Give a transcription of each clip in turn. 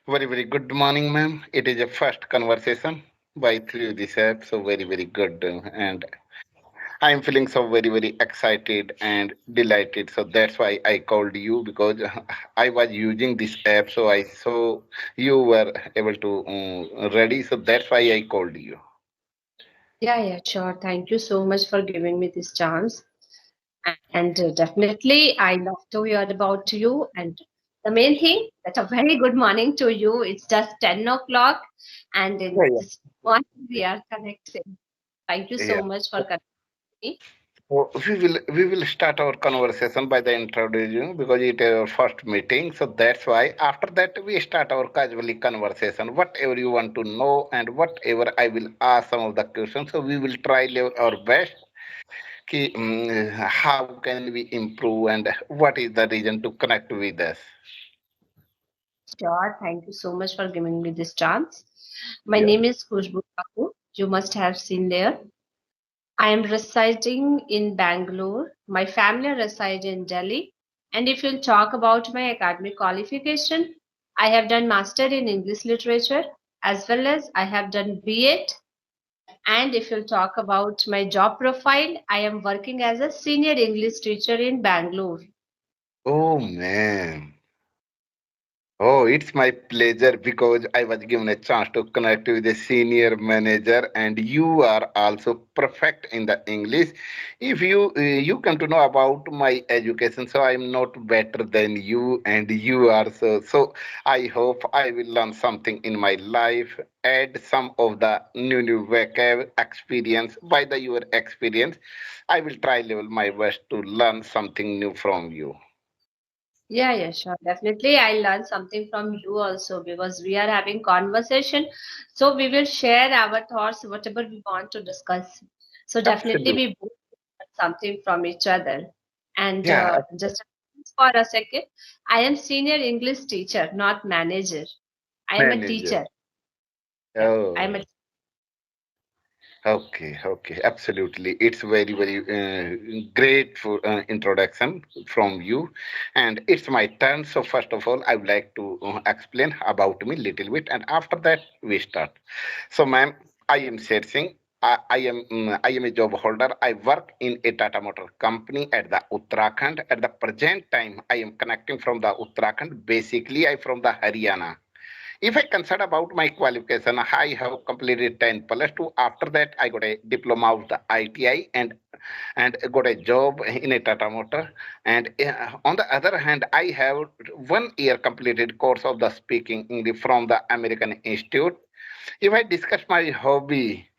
Very, very good morning, ma'am. It is a first conversation by through this app, so very, very good. And I am feeling so very, very excited and delighted. So that's why I called you because I was using this app, so I saw you were able to ready. So that's why I called you. Yeah, yeah, sure. Thank you so much for giving me this chance. And definitely, I love to hear about you. And the main thing that a very good morning to you. It's just 10 o'clock, and Yeah, in yeah. this morning we are connecting. Thank you so Yeah. much for connecting me. So we will start our conversation by the introduction because it is our first meeting. So that's why after that we start our casually conversation. Whatever you want to know and whatever I will ask some of the questions. So we will try level our best. How can we improve and what is the reason to connect with us? Sure. Thank you so much for giving me this chance. My Yeah. name is Khushbu Kapoor. You must have seen there. I am residing in Bangalore. My family resides in Delhi. And if you'll talk about my academic qualification, I have done Master in English Literature as well as I have done B.Ed. And if you'll talk about my job profile, I am working as a senior English teacher in Bangalore. Oh man. Oh, it's my pleasure because I was given a chance to connect with a senior manager, and you are also perfect in the English. If you come to know about my education, so I'm not better than you, and you are so. I hope I will learn something in my life, add some of the new vocab experience by the your experience. I will try level my best to learn something new from you. Yeah, yeah, sure. Definitely, I learned something from you also because we are having conversation. So we will share our thoughts, whatever we want to discuss. So definitely, Absolutely. we both learn something from each other. And Yeah, just for a second, I am senior English teacher, not manager. I am a manager. teacher. Yeah, I am Oh, a okay, okay, absolutely. It's very, very great for introduction from you, and it's my turn. So first of all, I would like to explain about me little bit, and after that we start. So, ma'am, I am Sher Singh. I am a job holder. I work in a Tata Motor company at the Uttarakhand. At the present time, I am connecting from the Uttarakhand. Basically, I from the Haryana. If I consider about my qualification, I have completed 10 plus 2. After that, I got a diploma of the ITI and got a job in a Tata Motor. And on the other hand, I have 1 year completed course of the speaking English from the American Institute. If I discuss my hobby,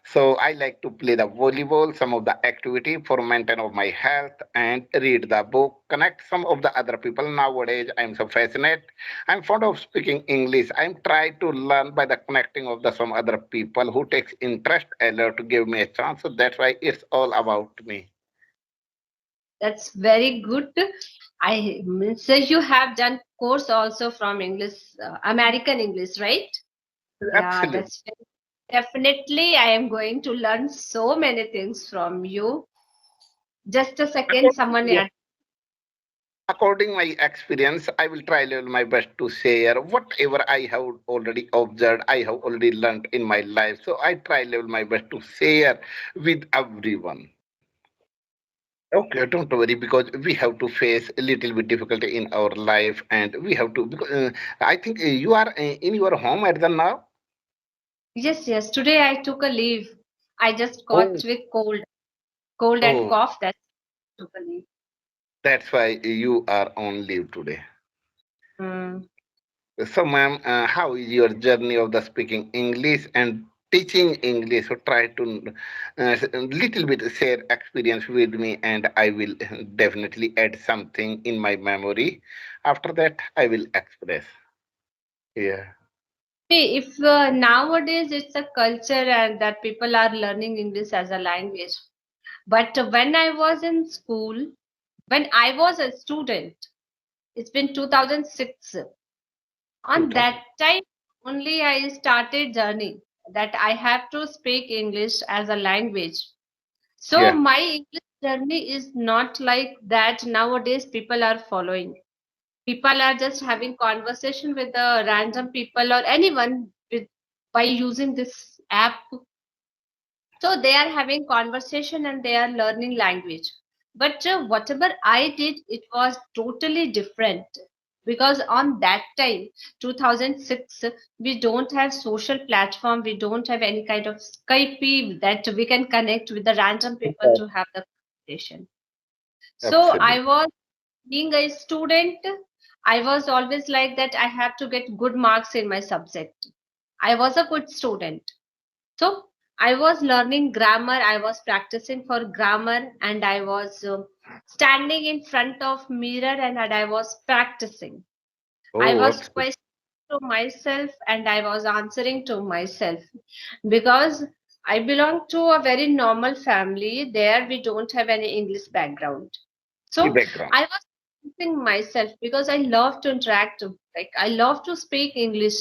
so I like to play the volleyball, some of the activity for maintain of my health and read the book, connect some of the other people. Nowadays, I'm so fascinated. I'm fond of speaking English. I'm trying to learn by the connecting of the some other people who takes interest to give me a chance. So that's why it's all about me. that's very good. I mean, so you have done course also from English, American English, right? Yeah, Absolutely. that's definitely. I am going to learn so many things from you. Just a second, someone. Yeah. According my experience, I will try level my best to share whatever I have already observed, I have already learned in my life. So I try level my best to share with everyone. Okay, don't worry because we have to face a little bit difficulty in our life, and we have to because I think you are in your home at the now. Yes, yes. Today I took a leave. I just got Oh, with cold and oh, cough. That took a leave. that's why you are on leave today. Hmm. So, ma'am, how is your journey of the speaking English and teaching English? So, try to little bit share experience with me, and I will definitely add something in my memory. After that, I will express. Yeah. See, if nowadays it's a culture and that people are learning English as a language. But when I was in school, when I was a student, it's been 2006. On that 2000. time only I started journey that I have to speak English as a language. So Yeah. my English journey is not like that nowadays people are following. People are just having conversation with the random people or anyone with by using this app. So they are having conversation and they are learning language. But whatever I did, it was totally different because on that time, 2006, we don't have social platform. We don't have any kind of Skype that we can connect with the random people Yes. to have the conversation. So I Absolutely. was being a student. I was always like that. I have to get good marks in my subject. I was a good student. So I was learning grammar, I was practicing for grammar, and I was standing in front of mirror and I was practicing. I Oh, was absolutely. questioning to myself and I was answering to myself because I belong to a very normal family. There we don't have any English background. The So background. I was practicing myself because I love to interact, like I love to speak English.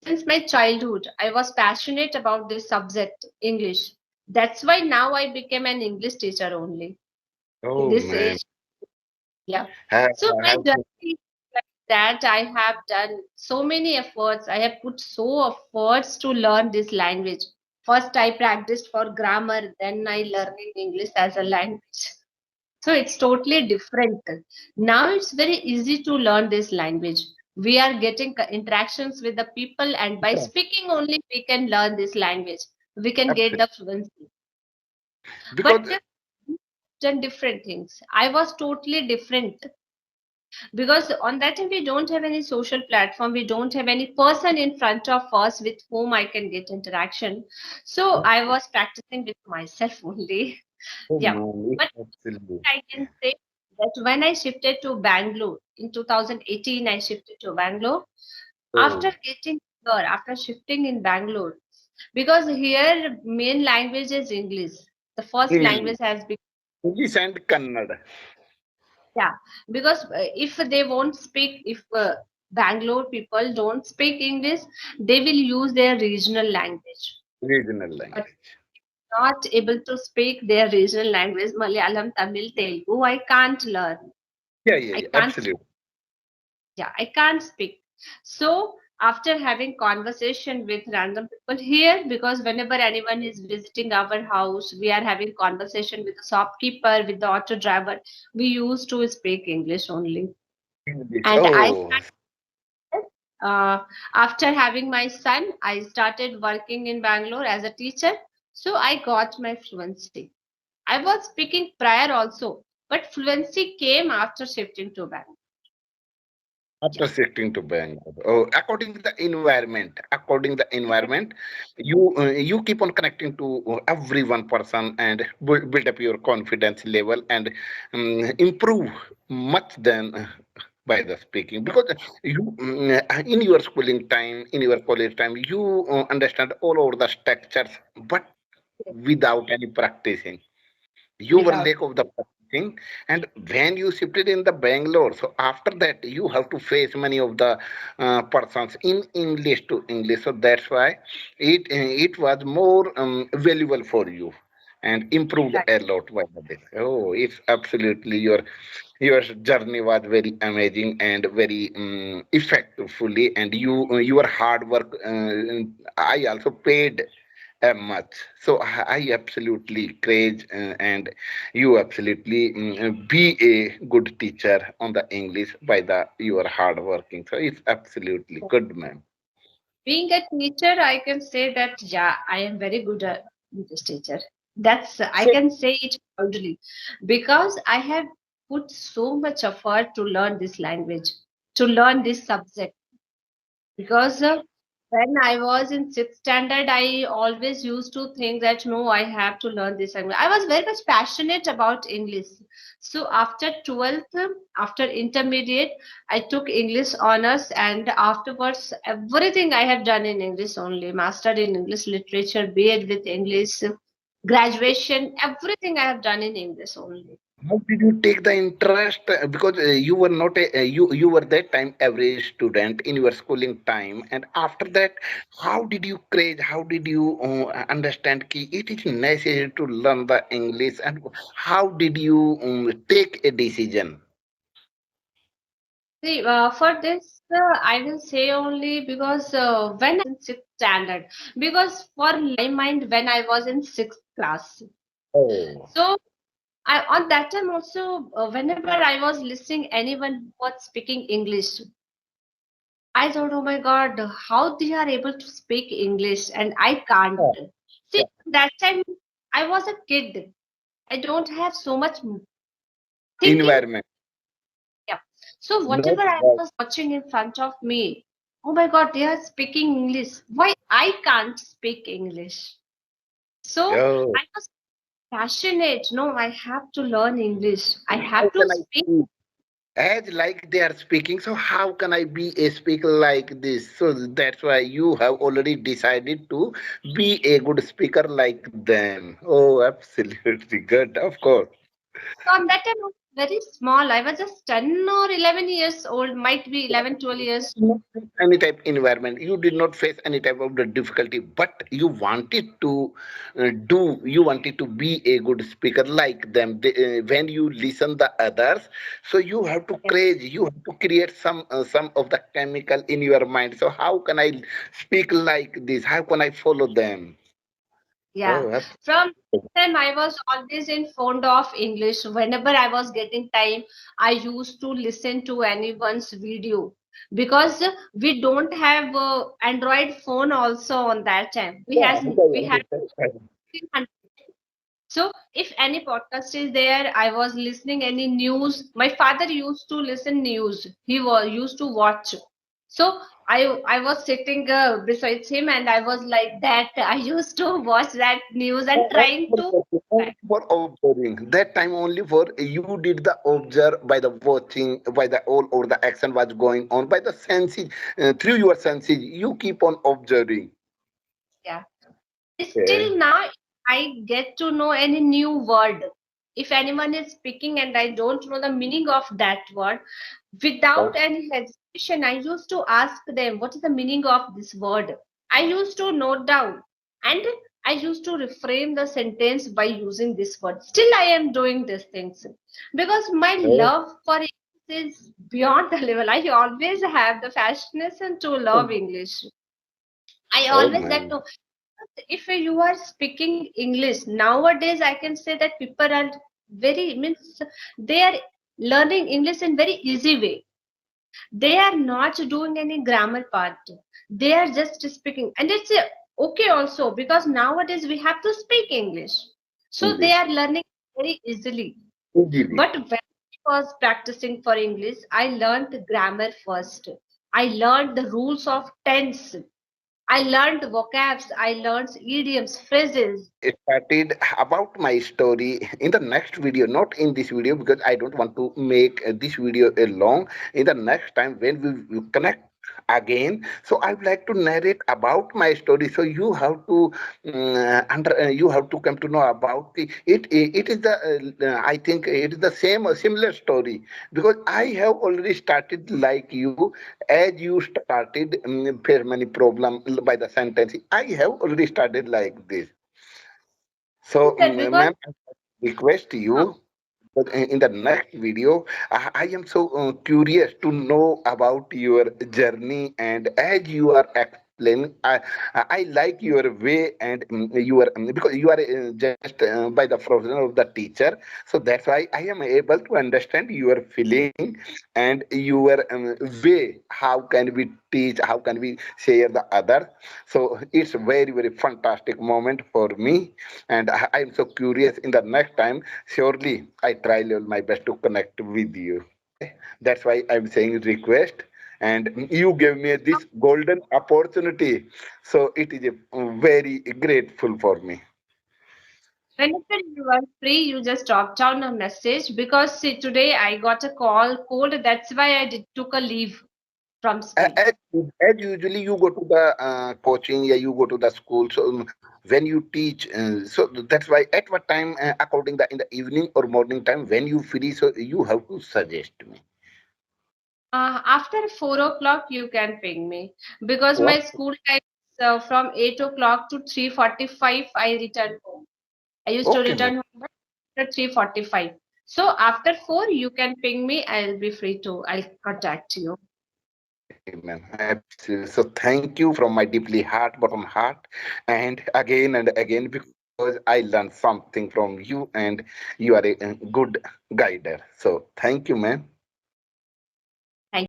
Since my childhood, I was passionate about this subject, English. That's why now I became an English teacher only in Oh this man. age. Yeah. Have, So my have to, journey is like that I have done so many efforts. I have put so efforts to learn this language. First, I practiced for grammar, then I learning English as a language. So it's totally different. Now it's very easy to learn this language. We are getting interactions with the people, and by speaking only, we can learn this language. We can get absolutely. the fluency. But Because done different things. I was totally different because on that time we don't have any social platform. We don't have any person in front of us with whom I can get interaction. So I was practicing with myself only. oh Yeah. man, But absolutely. I can say that when I shifted to Bangalore in 2018, I shifted to Bangalore. After Oh, getting here, after shifting in Bangalore, because here main language is English. The first English, language has been, English and Kannada, yeah, because if they won't speak, if Bangalore people don't speak English, they will use their regional language. regional But language. not able to speak their regional language, Malayalam, Tamil, Telugu, I can't learn. Yeah, yeah, I yeah, can't, absolutely. yeah, I can't speak. So after having conversation with random people here, because whenever anyone is visiting our house, we are having conversation with the shopkeeper, with the auto driver, we used to speak English only. English. And I Oh, uh, after having my son, I started working in Bangalore as a teacher. So I got my fluency. I was speaking prior also, but fluency came after shifting to Bangalore. Yeah. after shifting to Bangalore. Oh, according the environment, you keep on connecting to every one person and build up your confidence level and improve much than by the speaking because you in your schooling time, in your college time, you understand all over the structures, but without any practicing you were Without. lack of the practicing and when you shifted in the Bangalore so after that you have to face many of the persons in English to English so that's why it was more valuable for you and improved Right. a lot by the day. Oh, it's absolutely your journey was very amazing and very effectively and your hard work I also paid much. So I absolutely craze and you absolutely be a good teacher on the English by the your hard working. So it's absolutely good, ma'am. Being a teacher, I can say that, yeah, I am very good at English teacher. That's, I So can say it proudly because I have put so much effort to learn this language, to learn this subject. Because when I was in sixth standard, I always used to think that no, I have to learn this language. I was very much passionate about English. So after 12th, after intermediate, I took English honors, and afterwards, everything I have done in English only. Mastered in English literature, B.Ed with English, graduation, everything I have done in English only. how did you take the interest? Because you were not a you were that time average student in your schooling time, and after that, how did you craze? How did you understand ki it is necessary to learn the English, and how did you take a decision? See, for this, I will say only because when in sixth standard, because for my mind when I was in sixth class, Oh, so I on that time also whenever I was listening anyone who was speaking English, I thought, oh my God, how they are able to speak English and I can't. yeah, See, that time I was a kid. I don't have so much thinking. environment, Yeah. So not whatever I that. was watching in front of me, oh my God, they are speaking English. Why I can't speak English? So Oh, I was passionate. No, I have to learn English. I how have to can I speak. speak? As like they are speaking, so how can I be a speaker like this? So that's why you have already decided to be a good speaker like them. Oh, absolutely good, of course. So on that time I was very small. I was just 10 or 11 years old, might be 11, 12 years. Not face any type environment. You did not face any type of the difficulty, but you wanted to you wanted to be a good speaker like them. When you listen the others, so you have to Yeah. create, you have to create some of the chemical in your mind. So how can I speak like this? How can I follow them? Yeah. Oh, From that time I was always in fond of English. Whenever I was getting time, I used to listen to anyone's video because we don't have Android phone also on that time. yeah, We had yeah. 1500. So if any podcast is there, I was listening any news. My father used to listen news. He was used to watch. So I was sitting beside him and I was like that. I used to watch that news and trying to. Only for observing. That time only for you did the observe by the watching, by the all over the action was going on, by the senses, through your senses. You keep on observing. Yeah. And still Okay. now, I get to know any new word. If anyone is speaking and I don't know the meaning of that word, without Oh, any hesitation, I used to ask them, what is the meaning of this word? I used to note down and I used to reframe the sentence by using this word. Still, I am doing these things because my oh, love for English is beyond the level. I always have the fascination to love English. I oh always like man. to if you are speaking English nowadays, I can say that people are very means they are learning English in very easy way. They are not doing any grammar part. They are just speaking, and it's okay also because nowadays we have to speak English, so they English. are learning very easily. Easily. But when I was practicing for English, I learned grammar first. I learned the rules of tense. I learned vocabs. I learned idioms, phrases. Started about my story in the next video, not in this video, because I don't want to make this video a long. In the next time when we will connect again, so I would like to narrate about my story. So you have to you have to come to know about it is the I think it is the same similar story, because I have already started like you. As you started face many problem by the sentence, I have already started like this. So, That because ma'am, I request huh, you that in the next video, I am so curious to know about your journey, and as you are explaining, I like your way and your because you are just by the profession of the teacher, so that's why I am able to understand your feeling and your way. How can we teach? How can we share the other? So it's very fantastic moment for me, and I am so curious. In the next time, surely I try my best to connect with you. That's why I'm saying request, and you gave me this golden opportunity. So it is a very grateful for me. whenever you are free, you just drop down a message because see, today I got a call cold. That's why I took a leave from school. As, as usually you go to the coaching, yeah, you go to the school. So when you teach, so that's why at what time, according the in the evening or morning time, when you free, so you have to suggest me. After 4 o'clock, you can ping me because my What? school time is from 8 o'clock to 3:45. I return home. I used to Okay, ma'am. return home at 3:45. So after 4, you can ping me. I'll be free to. I'll contact you. Absolutely, ma'am. Absolutely. So thank you from my deeply heart, bottom heart, and again, because I learned something from you, and you are a good guider. So thank you, ma'am.